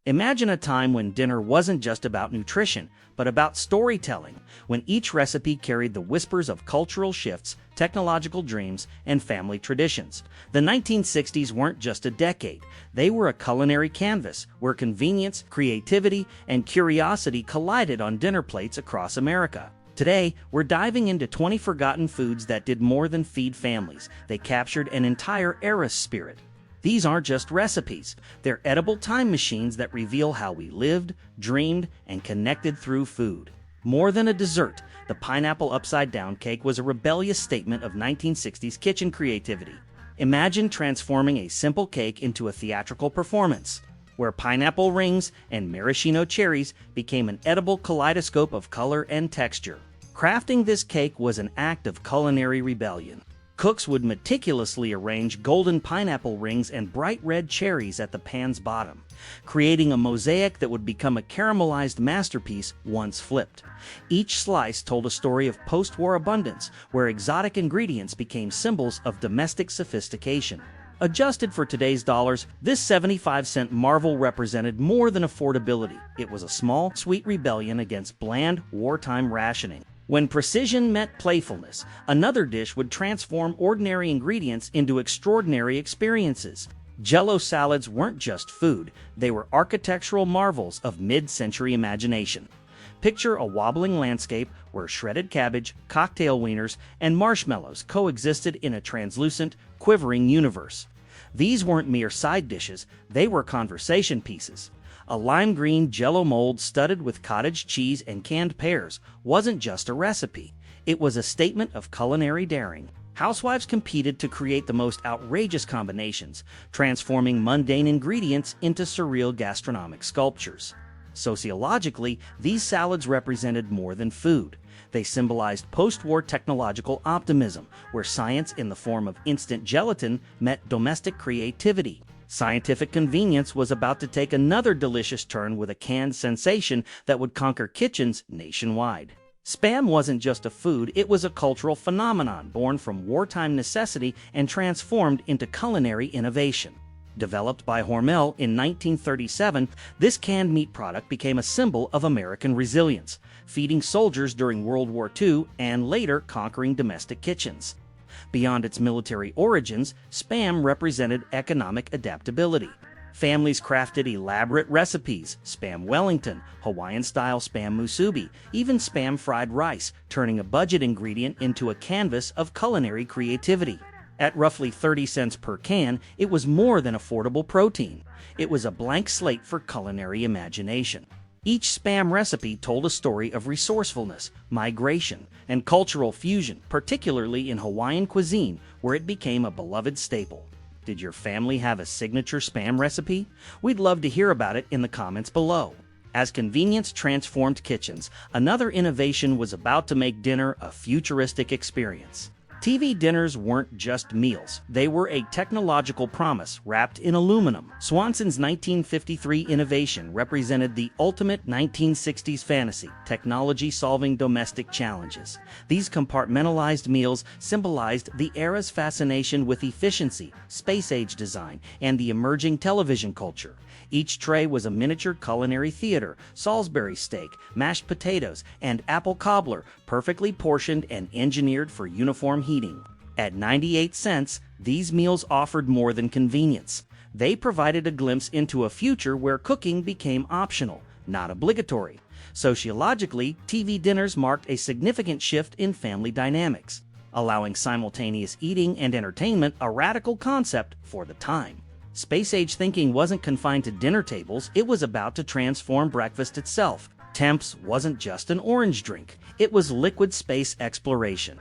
Imagine a time when dinner wasn't just about nutrition, but about storytelling, when each recipe carried the whispers of cultural shifts, technological dreams, and family traditions. The 1960s weren't just a decade, they were a culinary canvas where convenience, creativity, and curiosity collided on dinner plates across America. Today, we're diving into 20 forgotten foods that did more than feed families. They captured an entire era's spirit. These aren't just recipes, they're edible time machines that reveal how we lived, dreamed, and connected through food. More than a dessert, the pineapple upside-down cake was a rebellious statement of 1960s kitchen creativity. Imagine transforming a simple cake into a theatrical performance, where pineapple rings and maraschino cherries became an edible kaleidoscope of color and texture. Crafting this cake was an act of culinary rebellion. Cooks would meticulously arrange golden pineapple rings and bright red cherries at the pan's bottom, creating a mosaic that would become a caramelized masterpiece once flipped. Each slice told a story of post-war abundance, where exotic ingredients became symbols of domestic sophistication. Adjusted for today's dollars, this 75-cent marvel represented more than affordability. It was a small, sweet rebellion against bland, wartime rationing. When precision met playfulness, another dish would transform ordinary ingredients into extraordinary experiences. Jell O salads weren't just food, they were architectural marvels of mid-century imagination. Picture a wobbling landscape where shredded cabbage, cocktail wieners, and marshmallows coexisted in a translucent, quivering universe. These weren't mere side dishes, they were conversation pieces. A lime green Jell O mold studded with cottage cheese and canned pears wasn't just a recipe, it was a statement of culinary daring. Housewives competed to create the most outrageous combinations, transforming mundane ingredients into surreal gastronomic sculptures. Sociologically, these salads represented more than food. They symbolized post-war technological optimism, where science in the form of instant gelatin met domestic creativity. Scientific convenience was about to take another delicious turn with a canned sensation that would conquer kitchens nationwide. Spam wasn't just a food, it was a cultural phenomenon born from wartime necessity and transformed into culinary innovation. Developed by Hormel in 1937, this canned meat product became a symbol of American resilience, feeding soldiers during World War II and later conquering domestic kitchens. Beyond its military origins, Spam represented economic adaptability. Families crafted elaborate recipes, Spam Wellington, Hawaiian-style Spam musubi, even Spam fried rice, turning a budget ingredient into a canvas of culinary creativity. At roughly 30 cents per can, it was more than affordable protein. It was a blank slate for culinary imagination. Each Spam recipe told a story of resourcefulness, migration, and cultural fusion, particularly in Hawaiian cuisine, where it became a beloved staple. Did your family have a signature Spam recipe? We'd love to hear about it in the comments below. As convenience transformed kitchens, another innovation was about to make dinner a futuristic experience. TV dinners weren't just meals, they were a technological promise wrapped in aluminum. Swanson's 1953 innovation represented the ultimate 1960s fantasy, technology solving domestic challenges. These compartmentalized meals symbolized the era's fascination with efficiency, space-age design, and the emerging television culture. Each tray was a miniature culinary theater, Salisbury steak, mashed potatoes, and apple cobbler, perfectly portioned and engineered for uniform heating. At 98 cents, these meals offered more than convenience. They provided a glimpse into a future where cooking became optional, not obligatory. Sociologically, TV dinners marked a significant shift in family dynamics, allowing simultaneous eating and entertainment, a radical concept for the time. Space-age thinking wasn't confined to dinner tables, it was about to transform breakfast itself. Temps wasn't just an orange drink, it was liquid space exploration.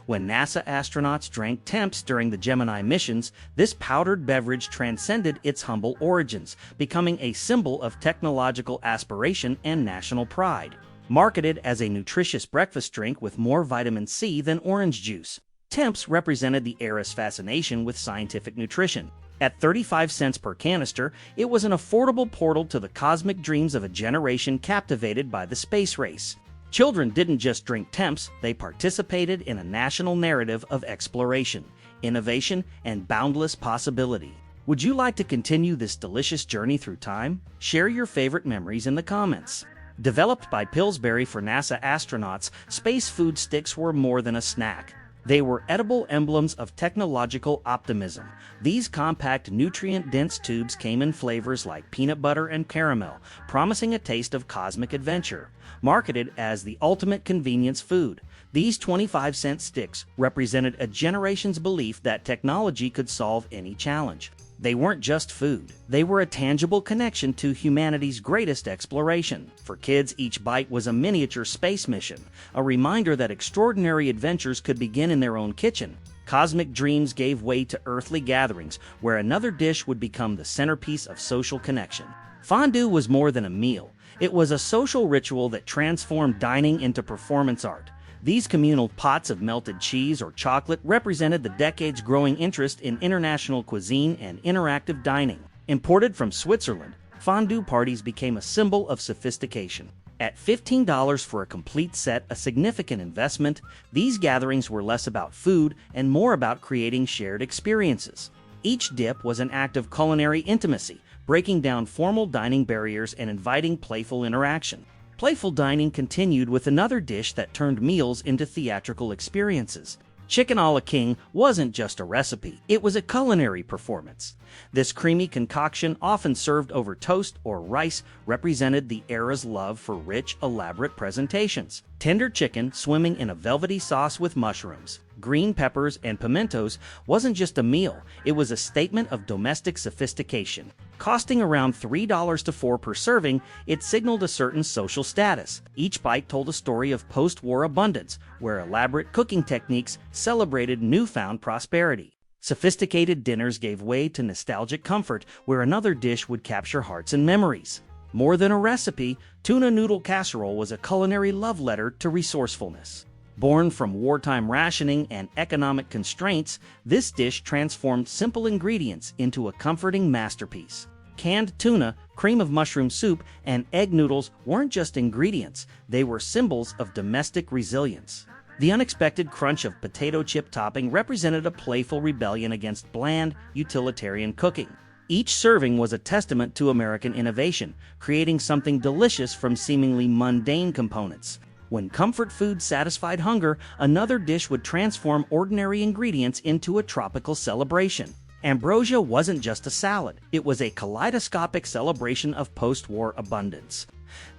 When NASA astronauts drank Temps during the Gemini missions, this powdered beverage transcended its humble origins, becoming a symbol of technological aspiration and national pride. Marketed as a nutritious breakfast drink with more vitamin C than orange juice, Temps represented the era's fascination with scientific nutrition. At 35 cents per canister, it was an affordable portal to the cosmic dreams of a generation captivated by the space race. Children didn't just drink Temps, they participated in a national narrative of exploration, innovation, and boundless possibility. Would you like to continue this delicious journey through time? Share your favorite memories in the comments. Developed by Pillsbury for NASA astronauts, space food sticks were more than a snack. They were edible emblems of technological optimism. These compact, nutrient-dense tubes came in flavors like peanut butter and caramel, promising a taste of cosmic adventure. Marketed as the ultimate convenience food, these 25-cent sticks represented a generation's belief that technology could solve any challenge. They weren't just food. They were a tangible connection to humanity's greatest exploration. For kids, each bite was a miniature space mission, a reminder that extraordinary adventures could begin in their own kitchen. Cosmic dreams gave way to earthly gatherings, where another dish would become the centerpiece of social connection. Fondue was more than a meal. It was a social ritual that transformed dining into performance art. These communal pots of melted cheese or chocolate represented the decade's growing interest in international cuisine and interactive dining. Imported from Switzerland, fondue parties became a symbol of sophistication. At $15 for a complete set, a significant investment, these gatherings were less about food and more about creating shared experiences. Each dip was an act of culinary intimacy, breaking down formal dining barriers and inviting playful interaction. Playful dining continued with another dish that turned meals into theatrical experiences. Chicken a la king wasn't just a recipe, it was a culinary performance. This creamy concoction, often served over toast or rice, represented the era's love for rich, elaborate presentations. Tender chicken swimming in a velvety sauce with mushrooms, green peppers, and pimentos wasn't just a meal, it was a statement of domestic sophistication. Costing around $3 to $4 per serving, it signaled a certain social status. Each bite told a story of post-war abundance, where elaborate cooking techniques celebrated newfound prosperity. Sophisticated dinners gave way to nostalgic comfort, where another dish would capture hearts and memories. More than a recipe, tuna noodle casserole was a culinary love letter to resourcefulness. Born from wartime rationing and economic constraints, this dish transformed simple ingredients into a comforting masterpiece. Canned tuna, cream of mushroom soup, and egg noodles weren't just ingredients, they were symbols of domestic resilience. The unexpected crunch of potato chip topping represented a playful rebellion against bland, utilitarian cooking. Each serving was a testament to American innovation, creating something delicious from seemingly mundane components. When comfort food satisfied hunger, another dish would transform ordinary ingredients into a tropical celebration. Ambrosia wasn't just a salad, it was a kaleidoscopic celebration of post-war abundance.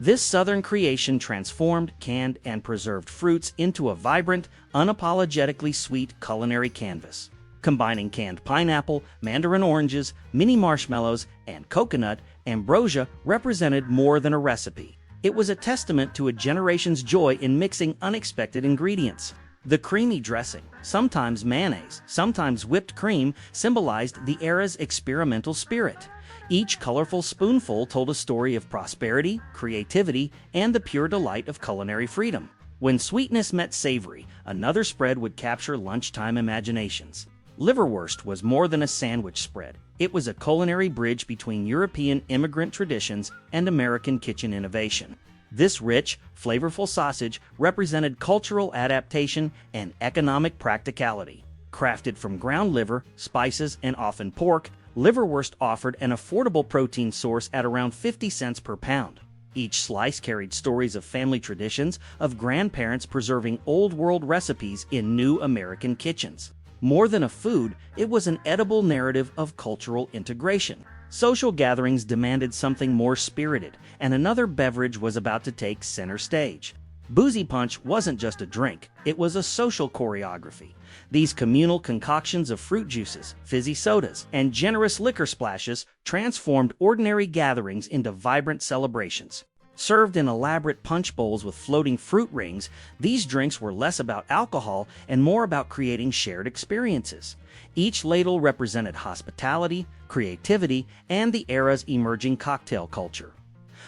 This southern creation transformed canned and preserved fruits into a vibrant, unapologetically sweet culinary canvas. Combining canned pineapple, mandarin oranges, mini marshmallows, and coconut, Ambrosia represented more than a recipe. It was a testament to a generation's joy in mixing unexpected ingredients. The creamy dressing, sometimes mayonnaise, sometimes whipped cream, symbolized the era's experimental spirit. Each colorful spoonful told a story of prosperity, creativity, and the pure delight of culinary freedom. When sweetness met savory, another spread would capture lunchtime imaginations. Liverwurst was more than a sandwich spread. It was a culinary bridge between European immigrant traditions and American kitchen innovation. This rich, flavorful sausage represented cultural adaptation and economic practicality. Crafted from ground liver, spices, and often pork, Liverwurst offered an affordable protein source at around 50 cents per pound. Each slice carried stories of family traditions, of grandparents preserving old-world recipes in new American kitchens. More than a food, it was an edible narrative of cultural integration. Social gatherings demanded something more spirited, and another beverage was about to take center stage. Boozy punch wasn't just a drink, it was a social choreography. These communal concoctions of fruit juices, fizzy sodas, and generous liquor splashes transformed ordinary gatherings into vibrant celebrations. Served in elaborate punch bowls with floating fruit rings, these drinks were less about alcohol and more about creating shared experiences. Each ladle represented hospitality, creativity, and the era's emerging cocktail culture.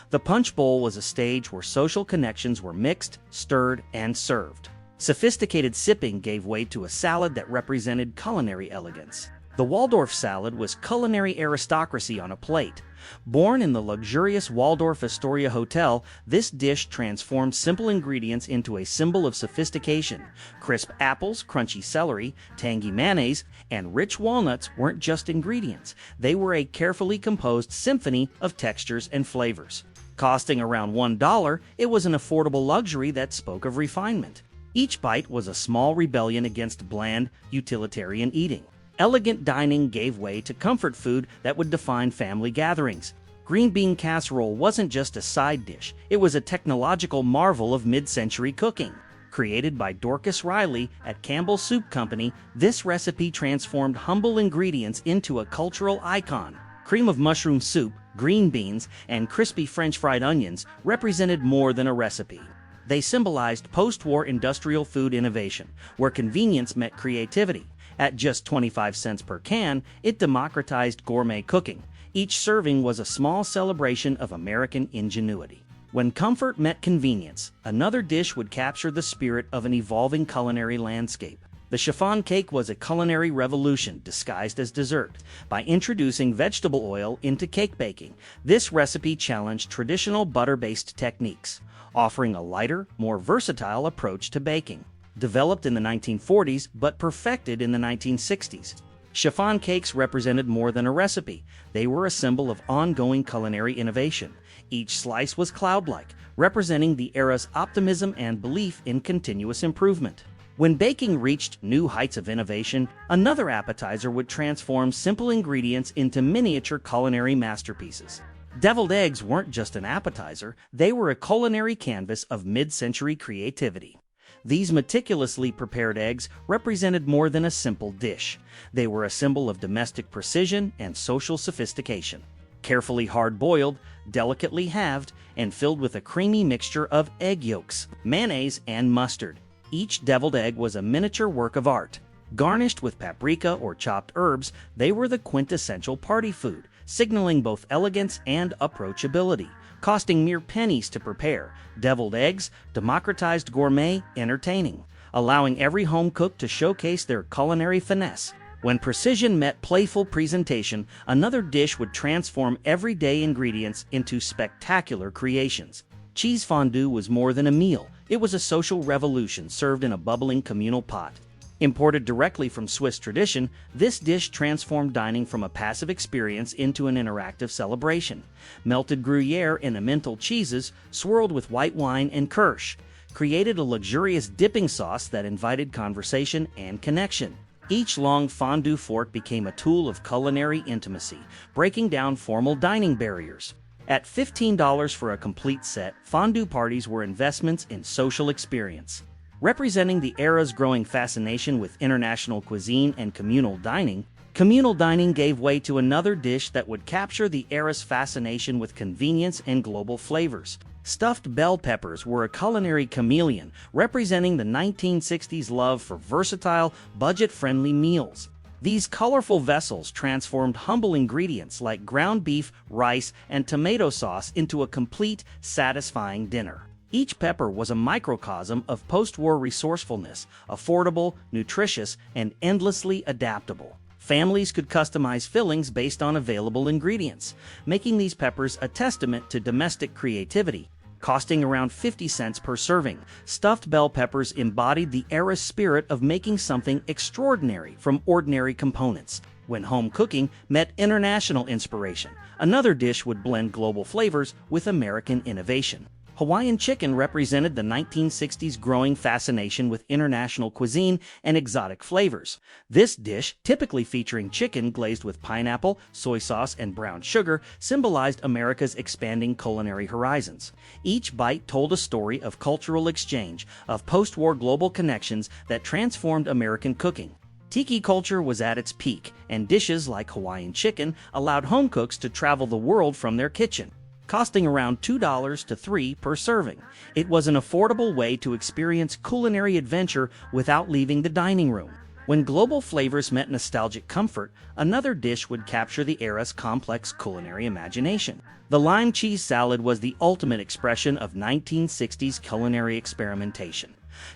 The punch bowl was a stage where social connections were mixed, stirred, and served. Sophisticated sipping gave way to a salad that represented culinary elegance. The Waldorf salad was culinary aristocracy on a plate, Born in the luxurious Waldorf Astoria Hotel, this dish transformed simple ingredients into a symbol of sophistication. Crisp apples, crunchy celery, tangy mayonnaise, and rich walnuts weren't just ingredients. They were a carefully composed symphony of textures and flavors. Costing around $1, it was an affordable luxury that spoke of refinement. Each bite was a small rebellion against bland, utilitarian eating. Elegant dining gave way to comfort food that would define family gatherings. Green bean casserole wasn't just a side dish, it was a technological marvel of mid-century cooking. Created by Dorcas Riley at Campbell's Soup Company, this recipe transformed humble ingredients into a cultural icon. Cream of mushroom soup, green beans, and crispy French fried onions represented more than a recipe. They symbolized post-war industrial food innovation, where convenience met creativity. At just 25 cents per can, it democratized gourmet cooking. Each serving was a small celebration of American ingenuity. When comfort met convenience, another dish would capture the spirit of an evolving culinary landscape. The chiffon cake was a culinary revolution disguised as dessert. By introducing vegetable oil into cake baking, this recipe challenged traditional butter-based techniques, offering a lighter, more versatile approach to baking. Developed in the 1940s but perfected in the 1960s, chiffon cakes represented more than a recipe. They were a symbol of ongoing culinary innovation. Each slice was cloud-like, representing the era's optimism and belief in continuous improvement. When baking reached new heights of innovation, another appetizer would transform simple ingredients into miniature culinary masterpieces. Deviled eggs weren't just an appetizer, they were a culinary canvas of mid-century creativity. These meticulously prepared eggs represented more than a simple dish. They were a symbol of domestic precision and social sophistication. Carefully hard-boiled, delicately halved, and filled with a creamy mixture of egg yolks, mayonnaise, and mustard. Each deviled egg was a miniature work of art. Garnished with paprika or chopped herbs, they were the quintessential party food, signaling both elegance and approachability. Costing mere pennies to prepare, deviled eggs democratized gourmet entertaining, allowing every home cook to showcase their culinary finesse. When precision met playful presentation, another dish would transform everyday ingredients into spectacular creations. Cheese fondue was more than a meal, it was a social revolution served in a bubbling communal pot. Imported directly from Swiss tradition, this dish transformed dining from a passive experience into an interactive celebration. Melted Gruyere and Emmental cheeses, swirled with white wine and kirsch, created a luxurious dipping sauce that invited conversation and connection. Each long fondue fork became a tool of culinary intimacy, breaking down formal dining barriers. At $15 for a complete set, fondue parties were investments in social experience. Representing the era's growing fascination with international cuisine and communal dining gave way to another dish that would capture the era's fascination with convenience and global flavors. Stuffed bell peppers were a culinary chameleon, representing the 1960s love for versatile, budget-friendly meals. These colorful vessels transformed humble ingredients like ground beef, rice, and tomato sauce into a complete, satisfying dinner. Each pepper was a microcosm of post-war resourcefulness, affordable, nutritious, and endlessly adaptable. Families could customize fillings based on available ingredients, making these peppers a testament to domestic creativity. Costing around 50 cents per serving, stuffed bell peppers embodied the era's spirit of making something extraordinary from ordinary components. When home cooking met international inspiration, another dish would blend global flavors with American innovation. Hawaiian chicken represented the 1960s growing fascination with international cuisine and exotic flavors. This dish, typically featuring chicken glazed with pineapple, soy sauce, and brown sugar, symbolized America's expanding culinary horizons. Each bite told a story of cultural exchange, of post-war global connections that transformed American cooking. Tiki culture was at its peak, and dishes like Hawaiian chicken allowed home cooks to travel the world from their kitchen. Costing around $2 to $3 per serving, it was an affordable way to experience culinary adventure without leaving the dining room. When global flavors met nostalgic comfort, another dish would capture the era's complex culinary imagination. The lime cheese salad was the ultimate expression of 1960s culinary experimentation.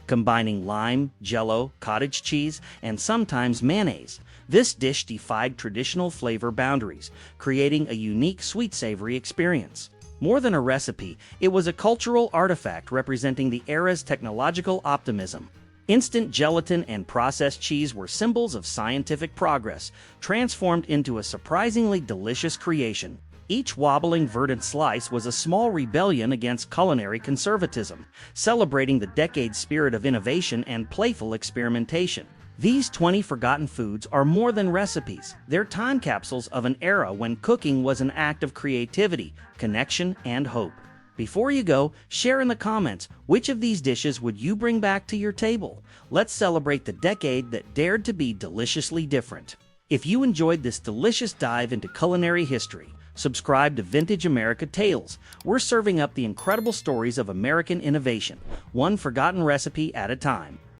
Combining lime, Jell O, cottage cheese, and sometimes mayonnaise, this dish defied traditional flavor boundaries, creating a unique sweet-savory experience. More than a recipe, it was a cultural artifact representing the era's technological optimism. Instant gelatin and processed cheese were symbols of scientific progress, transformed into a surprisingly delicious creation. Each wobbling verdant slice was a small rebellion against culinary conservatism, celebrating the decade's spirit of innovation and playful experimentation. These 20 forgotten foods are more than recipes. They're time capsules of an era when cooking was an act of creativity, connection, and hope. Before you go, share in the comments which of these dishes would you bring back to your table. Let's celebrate the decade that dared to be deliciously different. If you enjoyed this delicious dive into culinary history, subscribe to Vintage America Tales. We're serving up the incredible stories of American innovation, one forgotten recipe at a time.